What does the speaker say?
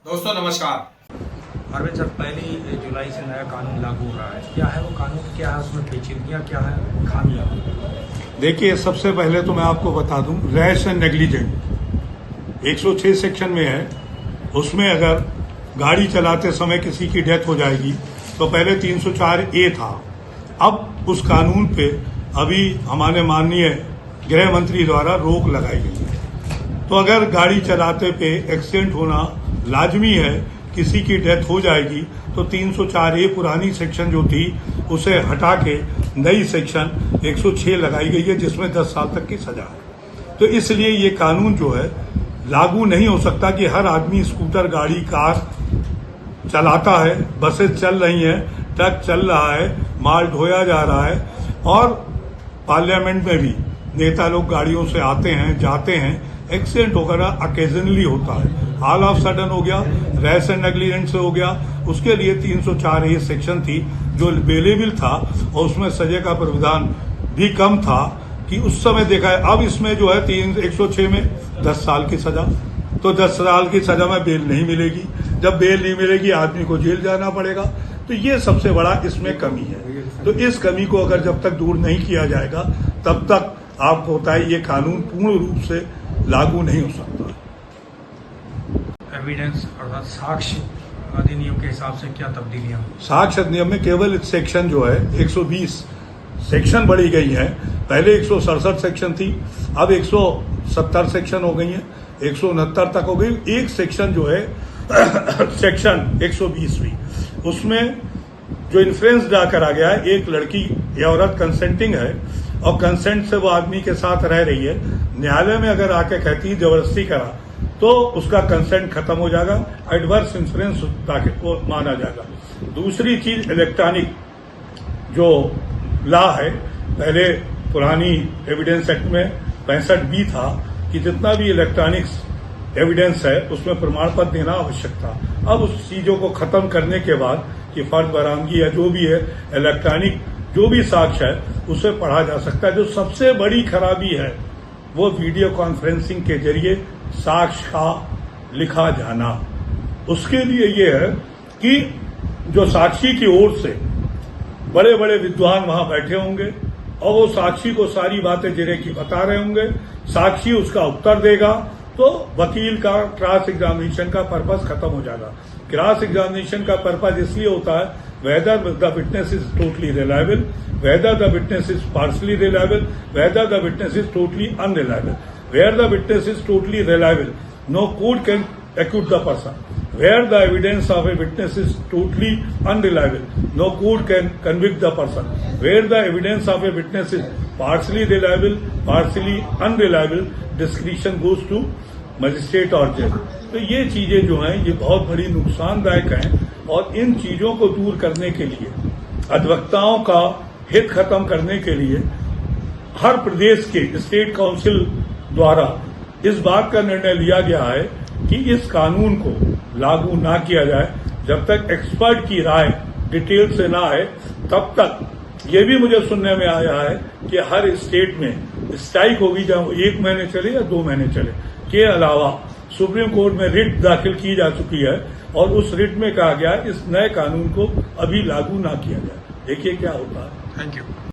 दोस्तों नमस्कार। अरविंद सर, 1 जुलाई से नया कानून लागू हो रहा है। क्या है वो कानून, क्या है उसमें पेचीदगियाँ, क्या है खामियां? देखिए, सबसे पहले तो मैं आपको बता दूं, रैश एंड नेग्लिजेंट 106 सेक्शन में है। उसमें अगर गाड़ी चलाते समय किसी की डेथ हो जाएगी तो पहले 304A था। अब उस कानून पे अभी हमारे माननीय गृह मंत्री द्वारा रोक लगाई गई है। तो अगर गाड़ी चलाते पे एक्सीडेंट होना लाजमी है, किसी की डेथ हो जाएगी तो 304A पुरानी सेक्शन जो थी उसे हटा के नई सेक्शन 106 लगाई गई है, जिसमें 10 साल तक की सजा है। तो इसलिए ये कानून जो है लागू नहीं हो सकता कि हर आदमी स्कूटर, गाड़ी, कार चलाता है, बसें चल रही हैं, ट्रक चल रहा है, माल ढोया जा रहा है और पार्लियामेंट में भी नेता लोग गाड़ियों से आते हैं, जाते हैं, एक्सीडेंट वगैरह अकेजनली होता है। ऑल ऑफ सडन हो गया, रैश एंड नेग्लिजेंट से हो गया। उसके लिए 304A सेक्शन थी जो अवेलेबल था और उसमें सजा का प्रावधान भी कम था कि उस समय देखा है। अब इसमें जो है 106 में 10 साल की सजा, तो 10 साल की सजा में बेल नहीं मिलेगी। जब बेल नहीं मिलेगी आदमी को जेल जाना पड़ेगा। तो ये सबसे बड़ा इसमें कमी है। तो इस कमी को अगर जब तक दूर नहीं किया जाएगा तब तक आपको होता है ये कानून पूर्ण रूप से लागू नहीं हो सकता। एविडेंस अर्थात साक्ष्य अधिनियम के हिसाब से क्या तब्दीलियां? साक्ष्य अधिनियम में केवल सेक्शन जो है 120 सेक्शन बढ़ी गई है। पहले 167 सेक्शन थी, अब 170 सेक्शन हो गई है, 169 तक हो गई। एक सेक्शन जो है सेक्शन 120वीं, उसमें जो इन्फ्लुएंस डा करा गया है, एक लड़की या औरत कंसेंटिंग है और कंसेंट से वो आदमी के साथ रह रही है, न्यायालय में अगर आके कहती है जबरदस्ती करा तो उसका कंसेंट खत्म हो जाएगा, एडवर्स इन्फ्लुएंस को माना जाएगा। दूसरी चीज इलेक्ट्रॉनिक जो लॉ है, पहले पुरानी एविडेंस एक्ट में 65B था कि जितना भी इलेक्ट्रॉनिक्स एविडेंस है उसमें प्रमाण पत्र देना आवश्यक था। अब उस चीजों को खत्म करने के बाद कि फर्ज बरामदगी या जो भी है, इलेक्ट्रॉनिक जो भी साक्ष्य है उसे पढ़ा जा सकता है। जो सबसे बड़ी खराबी है वो वीडियो कॉन्फ्रेंसिंग के जरिए साक्ष्य का लिखा जाना। उसके लिए ये है कि जो साक्षी की ओर से बड़े बड़े विद्वान वहां बैठे होंगे और वो साक्षी को सारी बातें जिरे की बता रहे होंगे, साक्षी उसका उत्तर देगा, तो वकील का क्रॉस एग्जामिनेशन का पर्पस खत्म हो जाएगा। क्रॉस एग्जामिनेशन का पर्पस इसलिए होता है whether the witness is totally reliable, whether the witness is partially reliable, whether the witness is totally unreliable. Where the witness is totally reliable, no court can acquit the person. Where the evidence of a witness is totally unreliable, no court can convict the person. Where the evidence of a witness is partially reliable, partially unreliable, discretion goes to magistrate और जज। तो ये चीजें जो हैं ये बहुत बड़ी नुकसानदायक हैं और इन चीजों को दूर करने के लिए, अधिवक्ताओं का हित खत्म करने के लिए हर प्रदेश के स्टेट काउंसिल द्वारा इस बात का निर्णय लिया गया है कि इस कानून को लागू ना किया जाए जब तक एक्सपर्ट की राय डिटेल से ना आए। तब तक ये भी मुझे सुनने में आया है कि हर स्टेट में स्ट्राइक होगी, चाहे 1 महीने चले या 2 महीने चले। के अलावा सुप्रीम कोर्ट में रिट दाखिल की जा चुकी है और उस रिट में कहा गया इस नए कानून को अभी लागू ना किया जाए। देखिए क्या होता है। Thank you.